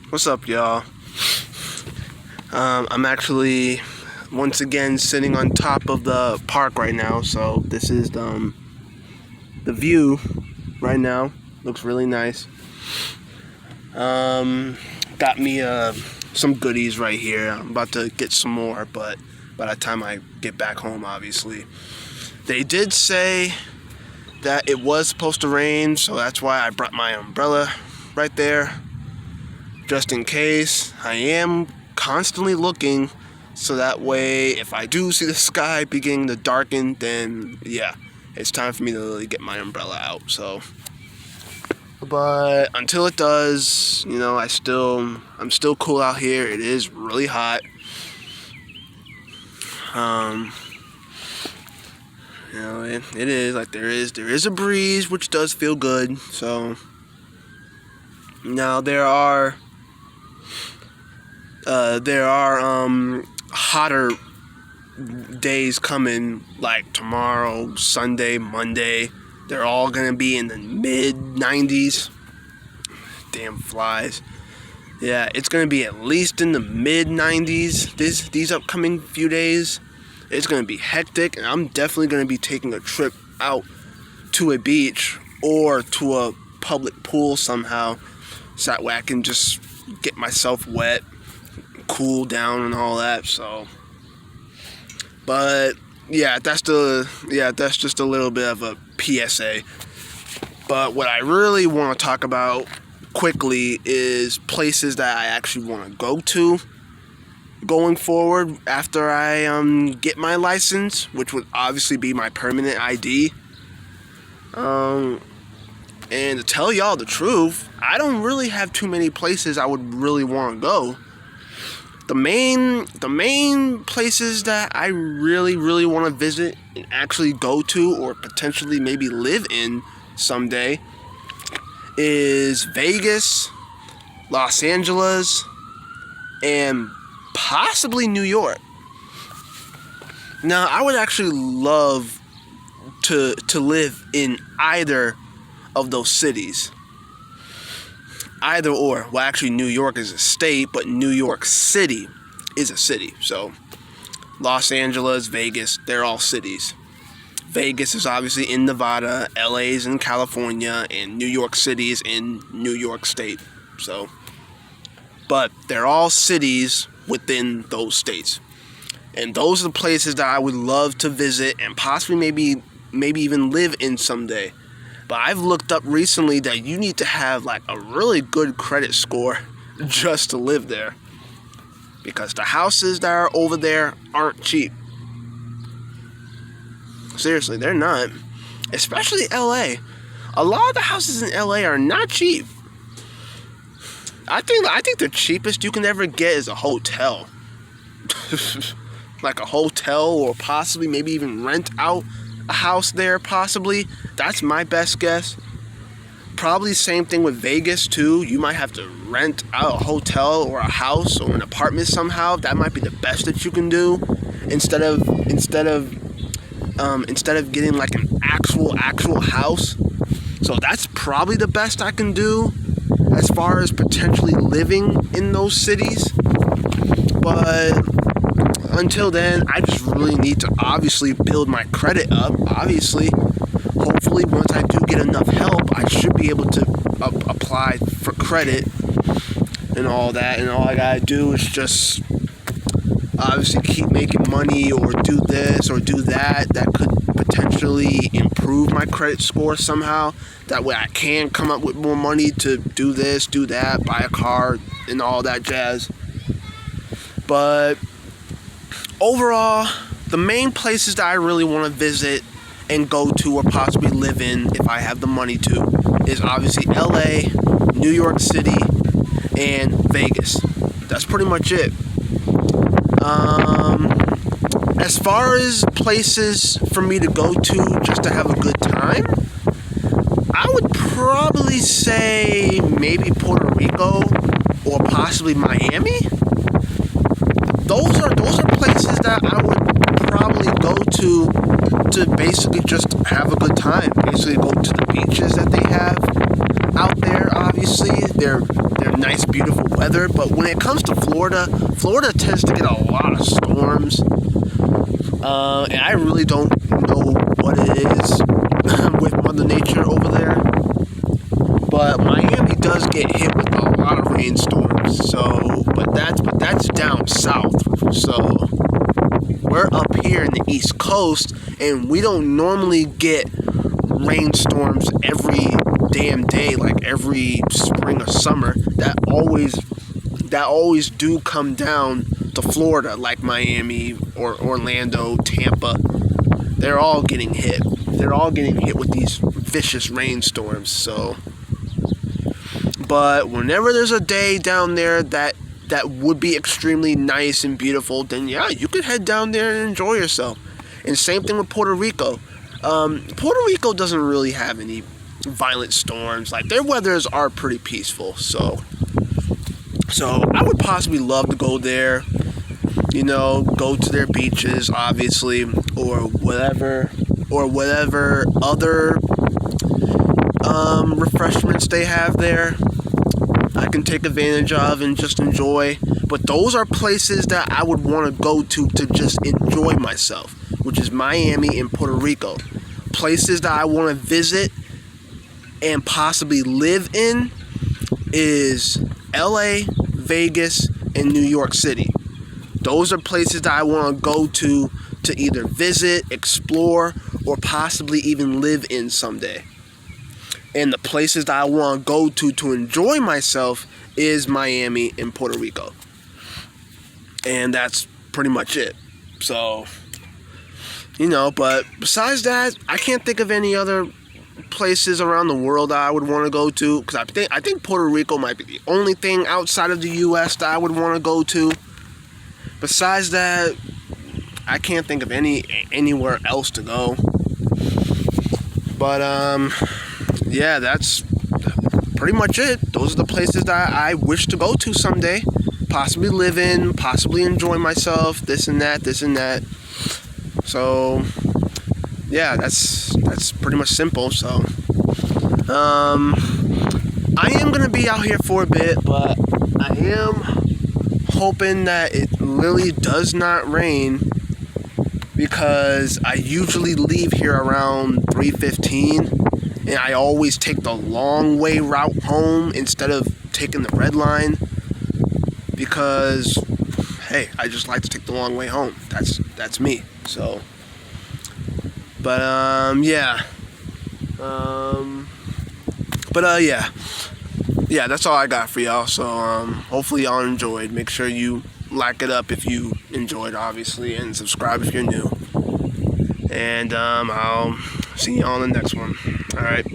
What's up, y'all? I'm actually once again sitting on top of the park right now, so this is the view right now. Looks really nice. Got me some goodies right here. I'm about to get some more, but by the time I get back home, obviously. They did say that it was supposed to rain, so that's why I brought my umbrella right there. Just in case. I am constantly looking, so that way if I do see the sky beginning to darken, then yeah, it's time for me to really get my umbrella out. So, but until it does, I'm still cool out here. It is really hot. It is like there is a breeze, which does feel good. So now there are hotter days coming, like tomorrow, Sunday, Monday. They're all gonna be in the mid 90s. Damn flies. Yeah, it's gonna be at least in the mid 90s these upcoming few days. It's gonna be hectic, and I'm definitely gonna be taking a trip out to a beach or to a public pool somehow, so that way I can just get myself wet, cool down and all that. So, but yeah, that's just a little bit of a PSA. But what I really want to talk about quickly is places that I actually want to go to going forward after I get my license, which would obviously be my permanent ID. And to tell y'all the truth, I don't really have too many places I would really want to go. The main places that I really want to visit and actually go to, or potentially maybe live in someday, is Vegas, Los Angeles, and possibly New York. Now, I would actually love to live in either of those cities. Either or. Well, actually, New York is a state, but New York City is a city. So, Los Angeles, Vegas, they're all cities. Vegas is obviously in Nevada, LA is in California, and New York City is in New York State. So, but they're all cities within those states. And those are the places that I would love to visit and possibly maybe even live in someday. But I've looked up recently that you need to have like a really good credit score just to live there, because the houses that are over there aren't cheap. Seriously, they're not. Especially LA. A lot of the houses in LA are not cheap. I think the cheapest you can ever get is a hotel. Like a hotel, or possibly maybe even rent out a house there, possibly. That's my best guess. Probably same thing with Vegas too. You might have to rent out a hotel or a house or an apartment somehow. That might be the best that you can do, instead of getting like an actual house. So that's probably the best I can do as far as potentially living in those cities. But until then, I just really need to obviously build my credit up. Obviously, hopefully once I do get enough help, I should be able to apply for credit and all that. And all I gotta do is just obviously keep making money, or do this or do that. That could potentially improve my credit score somehow. That way I can come up with more money to do this, do that, buy a car, and all that jazz. But overall, the main places that I really want to visit and go to, or possibly live in if I have the money to, is obviously LA, New York City, and Vegas. That's pretty much it. As far as places for me to go to just to have a good time, I would probably say maybe Puerto Rico or possibly Miami. Those are places that I would probably go to basically just have a good time. Basically go to the beaches that they have out there. Obviously, they're their nice, beautiful weather. But when it comes to Florida, Florida tends to get a lot of storms. And I really don't know what it is with Mother Nature over there. But Miami does get hit with a lot of rainstorms. So, but that's down south. So we're up here in the East Coast, and we don't normally get rainstorms every damn day, like every spring or summer. That always do come down to Florida, like Miami or Orlando, Tampa. They're all getting hit. They're all getting hit with these vicious rainstorms. So, but whenever there's a day down there that would be extremely nice and beautiful, then yeah, you could head down there and enjoy yourself. And same thing with Puerto Rico. Puerto Rico doesn't really have any violent storms. Like, their weathers are pretty peaceful. So I would possibly love to go there. You know, go to their beaches, obviously, or whatever other refreshments they have there. I can take advantage of and just enjoy. But those are places that I would want to go to just enjoy myself, which is Miami and Puerto Rico. Places that I want to visit and possibly live in is LA, Vegas, and New York City. Those are places that I want to go to either visit, explore, or possibly even live in someday. And the places that I want to go to enjoy myself is Miami and Puerto Rico. And that's pretty much it. So, you know, but besides that, I can't think of any other places around the world that I would want to go to. Because I think Puerto Rico might be the only thing outside of the U.S. that I would want to go to. Besides that, I can't think of anywhere else to go. But, yeah, that's pretty much it. Those are the places that I wish to go to someday. Possibly live in, possibly enjoy myself, this and that. So, yeah, that's pretty much simple. So, I am going to be out here for a bit, but I am hoping that it really does not rain, because I usually leave here around 3:15, and I always take the long way route home instead of taking the red line, because hey, I just like to take the long way home. That's me. So, but yeah, yeah, that's all I got for y'all. So hopefully y'all enjoyed. Make sure you like it up if you enjoyed, obviously, and subscribe if you're new. And I'll see y'all on the next one. All right.